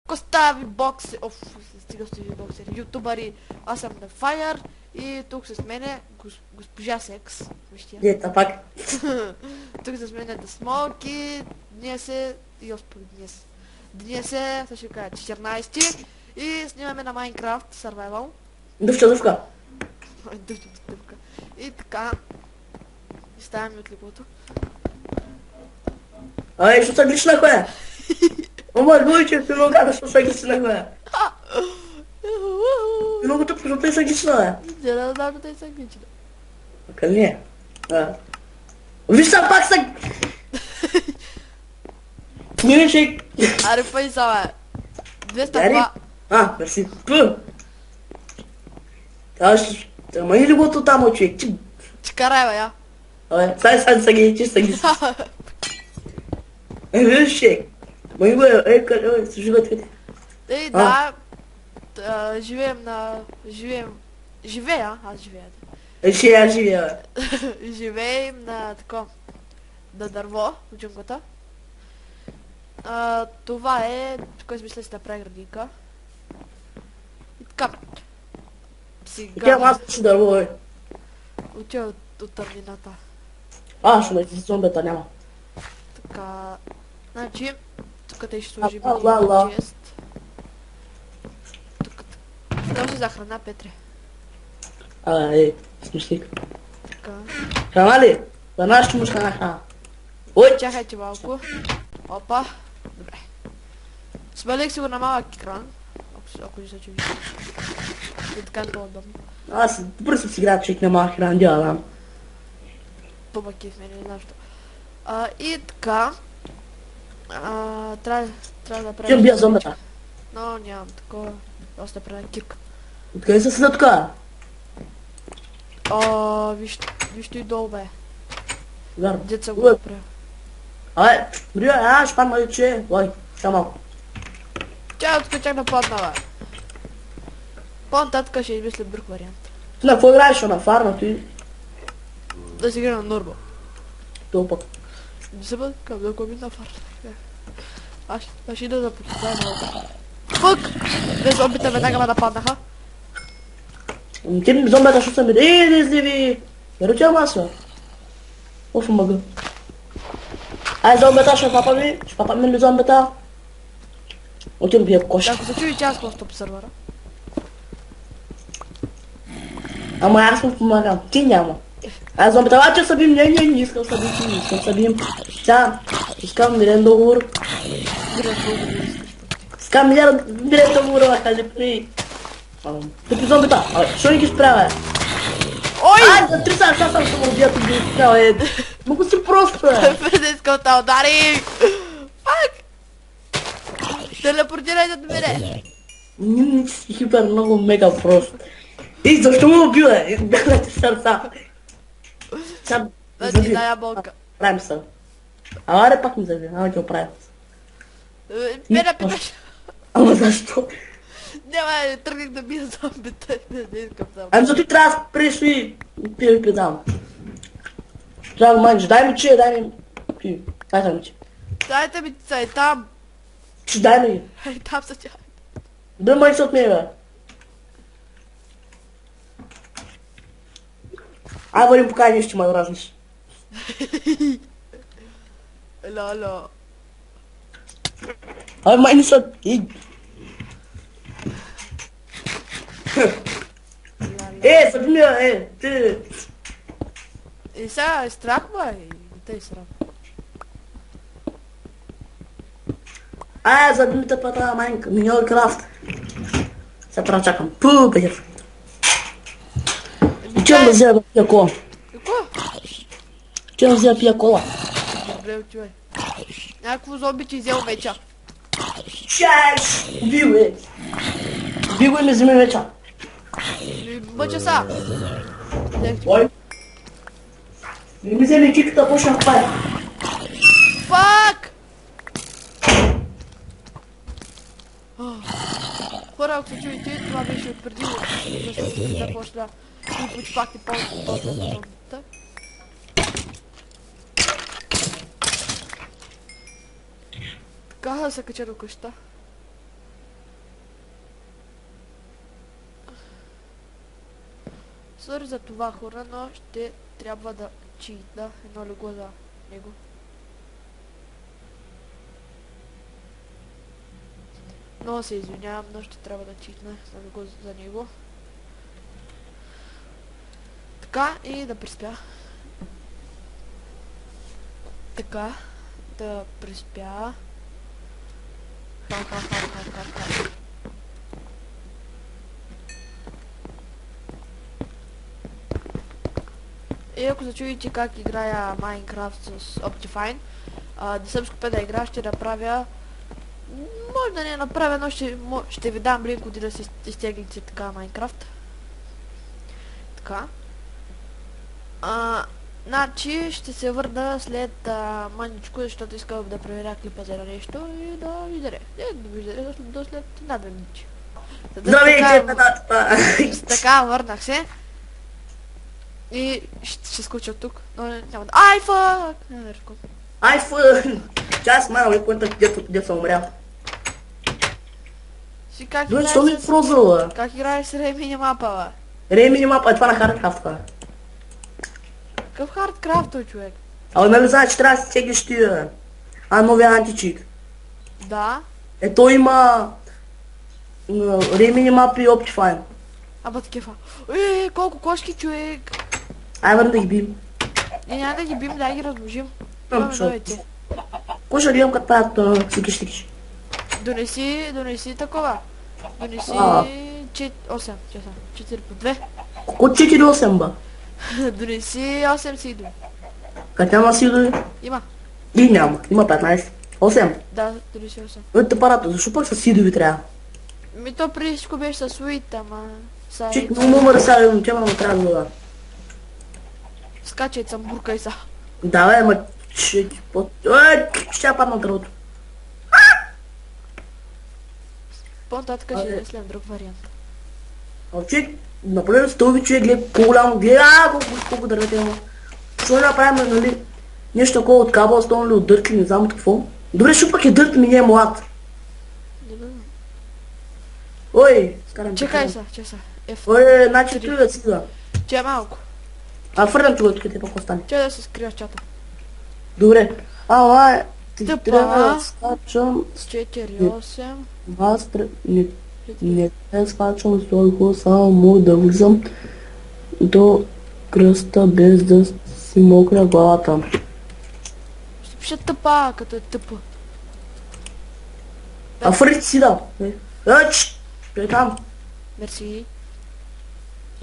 Костави боксери, стига стои боксери, ютубъри, аз съм на Fire и тук с мене госпожа Секс. Вижте. Дета пак. Тук с мен е да Смоки, днес е, господи, днес е, ще ви кажа, 14 и снимаме на Minecraft Survival. Дъвка. Дъвка. И така, ставаме от леглото. Ай, що са глична хоя? Ома, глуче, ти много гада, що са глична хоя. Много тъпко, що те са глична, бе. Не знам, че те са глична. Къде не е? Виж са, пак са... Смиричек. Аре, пъй са, бе. 202. Мерси. Ама и леглото там, човек. Ти карай, бе, я. Абе, са ги, че са ги. Виж, шек. Май го къде, се живеят къде. Ей, да, живеем на... Живея, аз живея. Ще живея, бе. Живеем на тако... На дърво, в джунглата. Това е... Тук смисля си да прави градинка. И така. Тя аз ще дърво, бе. Отива от тъмнината. Ще ме си зомбета няма. Така... Значи... Тук те ще сложим чест. Тук... Дължи за храна, Петре. Смислик. Така... Храна ли? Храна ще му храна. Ой! Чакайте малко. Опа. Добре. Смелих си го на малък екран. Ако не се чуви. И така не по-удобно. Аз добре съм си играл, човек на малък екран, дядам. По-баки в мене, не знам що. И така. Трябва да правим... Ще бия зомбета. Но нямам такова. Аз да правя кирка. Откъде са седа така? Вижте и долу, бе. Гарно. Деца го направя. Бри, ще падна че. Ой, ще малко. Чак да падна, бе. По-нататък ще измисля друг вариант. Ти на какво играеш на фарма, ти? Да си игра на норма. Това пък. Не се бъде към да коми на фарма. Аз ще ида да потопая малко. Фък! Две зомбите веднага ме нападнаха. Ти зомбета ще са ми. Да изливи. Веро тя маса. Оф, мъга. Зомбета ще папаме. Ще папаме ли зомбета? Отивам бия коша. Ако се чуи, че аз в топ сервера. Ама аз му помагам. Ти няма. Зомбета, лаче събим. Не искам събим. Не искам събим. Сега, искам мирен договор. Искам мирен договор, хали при. Тъпи зомбета. Що не ги справя? Ой! За 3 са съм убият и ги справя. Много си просто, бе. Не искам да удари! Фак! Телепортирай да мене! Не си хипер много мега прост. И защо му убил, бе? Гледате сърца. Сега Да ти дая болка. правим се. Аре пак ми заби, ама ти оправя. Мене питаш. Ама защо? Няма, тръгнах да бия зомбите. Не искам само. Ами зато ти трябва да спреш и пия педам. Трябва да маниш, дай ми че, дай ми. Пи, дай ми че. Дайте ми са, там. Че дай ми. Там са тя. Да май се от мен, бе. Вървим покай нещо, ме дразниш. Лоло. Май не са... Съди ми, ти... И сега е страх, бе. Не те е срам. За ми те пата майнка, Minecraft. Сега трябва чакам. Пу, бегер. Чем да взема пия кола? Какво? Чем да взема пия кола? Добре, отивай. Някакво зомби ти взел веча. Чаш! Убил е! Убил е ме вземе веча. Мъча са. Ой! Не ми вземе киката, почна пая. Фак! Хора, ако се чуете, това беше отпреди, защото да почна и почвахте по-точно на зомбите. Така да се кача до къща. Сори за това хора, но ще трябва да читна едно легло за него. Много се извинявам, но ще трябва да читна за легло за него. Така и да приспя. Така, да приспя. Ха. И ако се чуете как играя Майнкрафт с Optifine, не съм скупен да игра, ще направя... Може да не направя, но ще ви дам линк, да си изтеглите така Майнкрафт. Така. Значи ще се върна след маничко, защото искам да проверя клипа за нещо и да видя. До след една 2 минути. Така, върнах се. И ще скоча тук, но няма да... Ай, фак! Ай, фак! Час май, ли поинта, где съм умрял. Що ми фрозала? Как играеш с Реймини мапа, бе? Реймини мапа, това на Хардкрафт, бе. Какъв Хардкрафт, той човек? Нали знаеш, че трябва да си теглиш тия новия античик. Да. Ето има Реймини мапа и Optifine. Аба такива. Колко кошки, човек. Ай, върна да ги бим. Няма да ги бим, да ги размножим. Кой ще гледам като правят стикиш? Донеси такова. Донеси 8 часа. 4 по 2. Колко 4-8, ба? Донеси 8 сидови. Как няма сидови? Има. И няма. Има 15. 8. Да, донеси 8. Ето парата, защо пък с сидови трябва? Ми то преди всичко беше с уит, ама... Чек, много да сега, тема не трябва да... Скачай, цамбуркай са. Да, бе, ма... Ще падна от дървото. По-нататък ще мислям друг вариант. Човек, направим стълби, човек, гледа по-голямо, гледа, колко дървете има. Защо не направим, нали, нещо такова от кабелстон или от дърт, не знам от какво. Добре, шо пък е дърт ми, не е млад. Ой, скарам. Чекай са. Ой, значи той да си да. Че малко. Фърнам това, тук те пък остане. Че да се скрия в чата. Добре. Ала, ти Тъпа. трябва да скачам... С 4-8. Аз не те скачам с толкова, само да влизам до кръста без да си мокря главата. Ще пиша тъпа, като е тъпа. Фърти си да. Той е там. Мерси.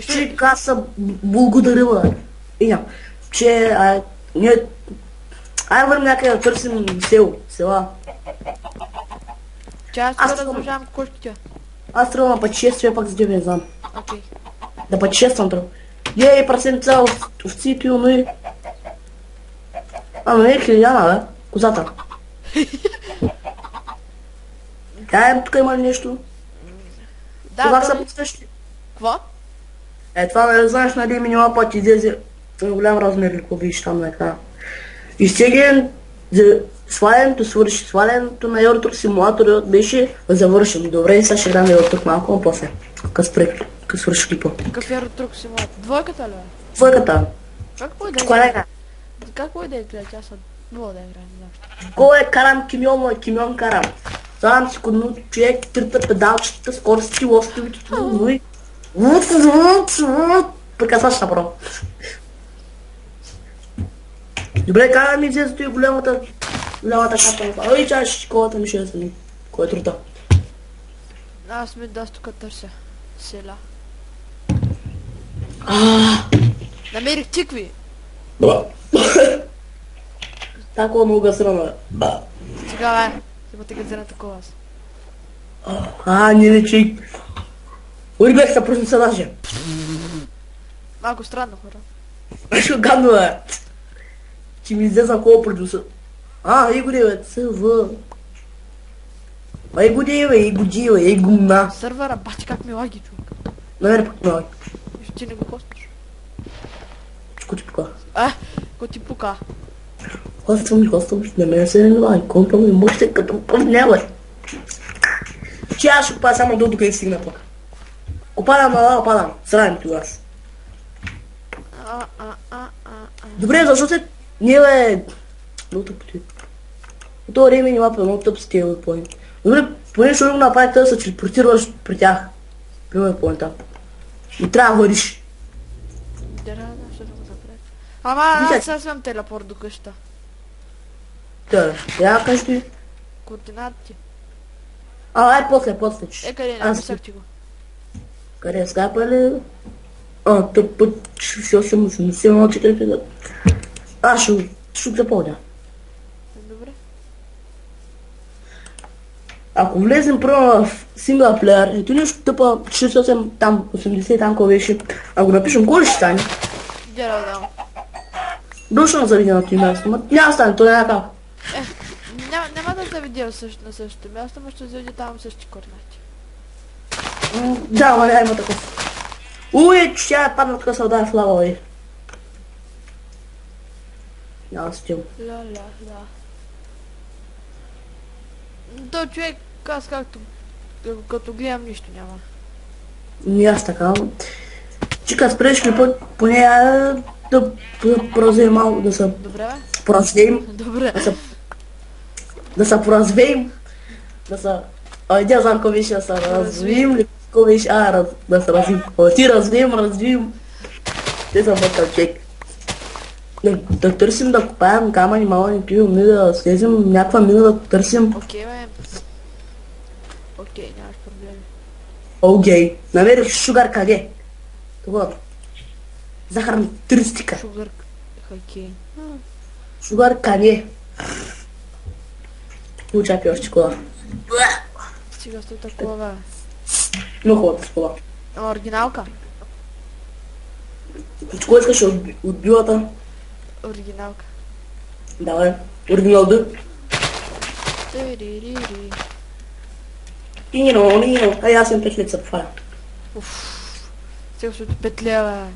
Че каса благодаря, бе. И няма. Че, ние... Ай, върнем някъде да търсим села. Че аз трябва да размножавам кошките. Аз трябва на пътешествие, пак за тебе не знам. Окей. Да пътешествам трябва. Ей, процента овците, но и... Но е хиляна, бе. Козата. Тук има ли нещо? Да, това са подсъщи. Какво? Това не знаеш, нали минимал път излезе голям размер или какво видиш там на екрана. И сега свалянето свърши. Свалянето на Евротрук симулатора беше завършено. Добре, сега ще играм Евротрук малко, но после. Къс свърши клипа. Какъв Евротрук симулатор? Двойката ли? Двойката. Какво е да игра? Какво е да игра? Тя са двоя да игра, не знам. Кой е карам Кимион, Кимион карам. Сам си кодно човек, трите педалчета, скорости, лостовите, но и... Така сега ще направо. Добре, как ми взе за този голямата капа. Ой, чай, колата ми ще е сани. Кой е трута? Аз ми да тук търся села. Намерих тикви. Такова много гасрана. Сега бе, има те газена такова аз. Не чик. Ой, бях се пръсница даже. Малко странно, хора. Що гадно е. Че ми взе за кого продюса. Игоре, бе, ЦВ. Игоре, бе, гумна. Сървъра, бати как ми лаги, човек. Намери пък ми лаги. Ти не го костваш. Чко ти пука? Ко ти пука? Хоствам, на мен се не лаги. Контра ми мъжте като пъвнява. Че аз ще купа само до тук и стигна пък. Падам, сравим това аз. Добре, защо се... Не, бе... Много тъпоти. По това време няма много тъп с тези поинт. Добре, поне ще го направи да се телепортираш при тях. Пример поинта. И трябва да ходиш. Да, ще да го направя. Ама аз сега имам телепорт до къща. Да, я кажеш ти. Координатите. Ай, после. Къде, написах ти го. Къде е скайпа ли? Тъп път, ще съм на 4. Аз ще го запълня. Добре. Ако влезем първо в синглплеер, ето нещо тъпа 68 там, 80 там, кой беше. Ако напишем, кой ли ще стане? Да. Дошъл на заведеното място, но няма да стане, то няма как. Няма да заведи на същото място, но ще заведи там същи координати. Да, ма има такъв. Уй, че тя е падна така се удари в лава, бе. Няма стил. Да. То човек, аз като гледам нищо няма. И аз така. Чика, спреш ли поне да поразвеем малко, да се Добре, бе? поразвеем. Добре. Да се поразвеем. Да се... Айде, знам какво беше, да се развием ли? Какво беше? Да се развием. Ти развием. Те съм бъдкал чек. Да търсим, да копаем камъни, мални пиваме, да слезем някаква мина да търсим. Окей, бе. Окей, нямаш проблеми. Окей. Намерих шугар къде? Това. Захарна туристика. Шугър хокей. Шугар къде? Получай пи още кола. Стига сте такова, бе. Много хубава кола. Оригиналка? Кой искаш от билата? Оригиналка. Давай. Оригинал да. Тиририри. Нино. Ай, аз съм 5 лет се пофаля. Сега ще ти петля,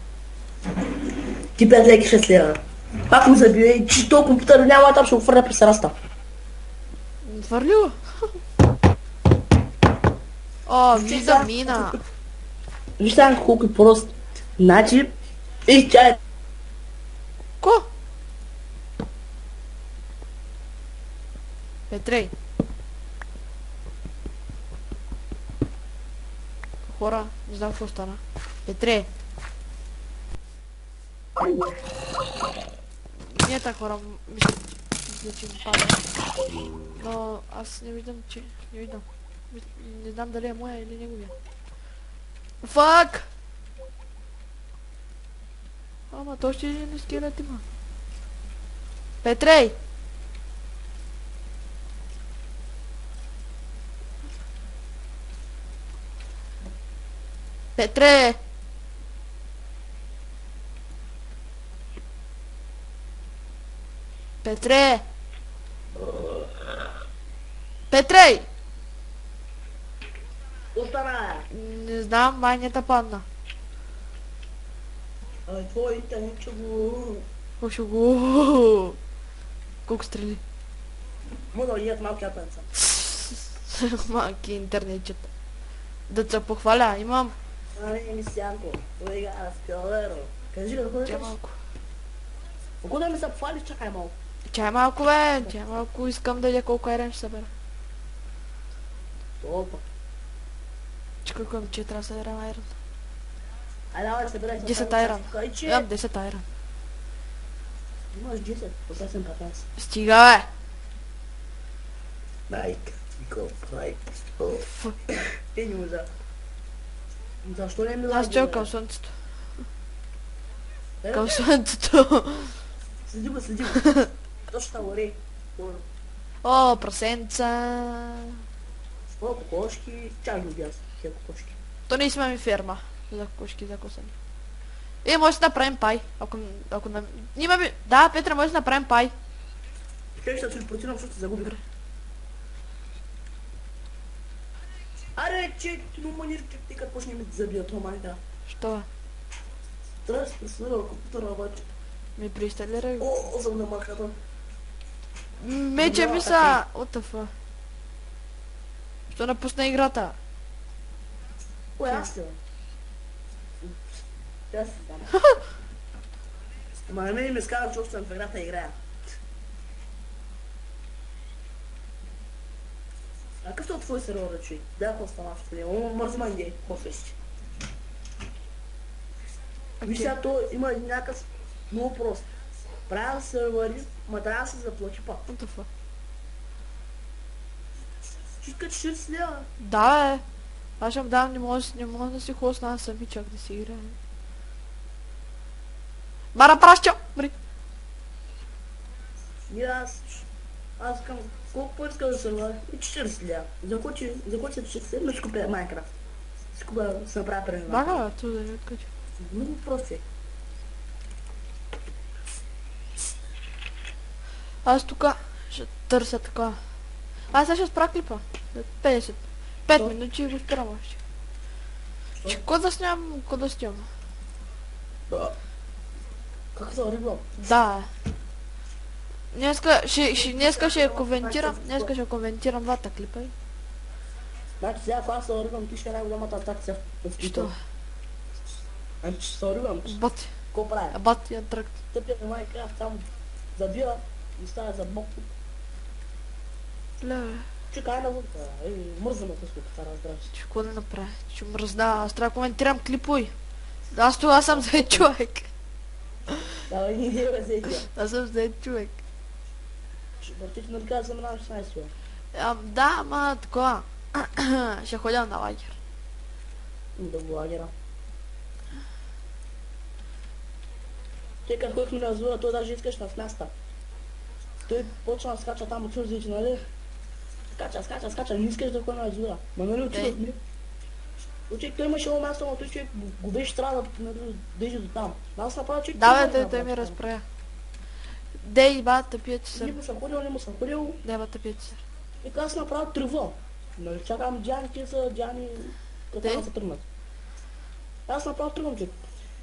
бе. Ти 5 леки 6 лева. Пак ми забие, че то компютър няма, там ще го фърля през раста. Твърли го? О, вижда мина. Виж сега колко е прост. Значи, тя е... Ко? Петрей. Хора, не знам какво стана. Петре. Ние така хора, мисля, че ми пада. Но аз не виждам, че... Не виждам. Не знам дали е моя или неговия. Фак! Ама то ще не скелет има. Петрей! Петре! Петре! Петрей! Остана! Не знам, май не та падна. Твой интернет ще го... Какво го... Колко стрели? Мога да идят малки апенца. Малки интернетчета. Да се похваля, имам. Ай, ми сянко. Ойга, аз пиолеро. Кажи какво да Чай кажеш? малко. Ако да ми се похвалиш, чакай малко. Чай малко, бе. Чай малко. Искам да видя колко айрен ще събера. Опа. Чекай, колко че трябва да съберем айрен. Айде, давай, събирай. 10 айрен. Кайче. Имам 10 айрен. Имаш 10, така съм 15. Стига, бе. Найк, найк. Ти не можа. Защо не ми Аз чел към слънцето. Към слънцето. Следи го. Точно там горе. О, прасенца. О, кокошки. Чак ги убия тия кокошки. То не сме ми ферма. За кокошки, за косани. Може да направим пай. Ако нам... Нима би... Да, Петре, може да направим пай. Ще се телепортирам, защото се загубих. Аре, че ти манир, че ти като почне ми да забия това майка. Що бе? Трябва да се пресъдва компютъра обаче. Ми преинсталирай го. О, съм на махата. Мече ми са... What the fuck? Що напусна играта? Кой аз ли? Тя си стана. Ама на мен ми скарам, че още съм в играта и играя. А какъв е твой сервер, човек? Да, какво става в това? Мързма не, какво свещи? Виж сега, то има някакъв много прост. Правя сервери, ма трябва да се заплати пак. What the fuck? Чутка 40 лева. Да, бе. Аз ще му дам, не мога да си хосна аз самичък да си играе. Мара праща! Бри! И аз към колко по-иска да сервери? И 40 лева. За кой се 40 лева, ще купя Майнкрафт. Ще купя, се направя преди. Бага, бе, ту да я откача. Много прост е. Аз тука ще търся така. Аз сега ще спра клипа. 50. 5 минути и го спирам още. Че кога да снимам, кога да снимам? Как се оригвам? Да. Днеска ще коментирам двата клипа. Значи сега, ако аз се оригвам, ти ще е най-голямата атракция в Що? клипа. Ами че се оригвам. Бати. Какво правя? Бати антракт. Тъпя на Майнкрафт, там забира и става за бок. Ле, Чука, ай навън. Мързаме с това, разбираш. че какво да направя? Ще мръзна, аз трябва да коментирам клипови. Аз това съм зает човек. Давай, ние ме взети. Аз съм зает човек. Ти нали каза, съм на 16 лева. Да, ама такова. Ще ходя на лагер. Да го лагера. Той като ходихме на Азура, той даже искаш на мяста. Той почна да скача там от чуждите, нали? Скача, не искаш да ходи на Азура. Ма нали отидохме? Човек, той имаше едно място, но той човек го беше трябва да дойде до там. Аз направя човек... Да, бе, той ми разправя. Дей, ба, тъпия ти Не сър. му съм ходил. Дей, ба, тъпия ти сър. И аз направя тръва. Нали, чакам Дианите са, Диани... Като са тръгнат. Аз направя тръвам, човек.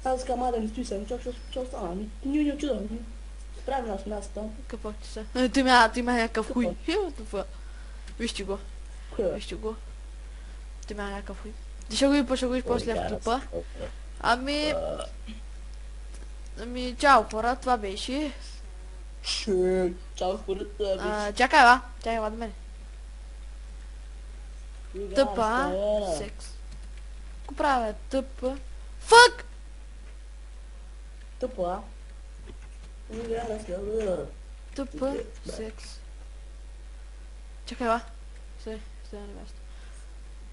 Аз искам, да не стои съм, чак ще остана. Ние не отидам. Справим нас място. Какво ти са? Ти има някакъв хуй. Вижте го. Кое? Вижте го. Ти има някакъв хуй. Ти ще го видиш после в клипа. Ами, чао хора, това беше. Чао хората, Чакай ба до мене. Тъпа, секс. Ко правя тъпа? Фък! Тъпа. Тъпа, секс. Чакай ба. Стой на място.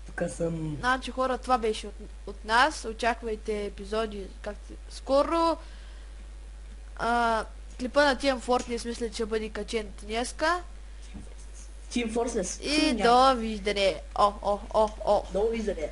Тук съм... Значи хора, това беше от нас. Очаквайте епизоди скоро. Клипа на Team Fortress мисля, че бъде качен днеска. Team Fortress. И довиждане. Довиждане.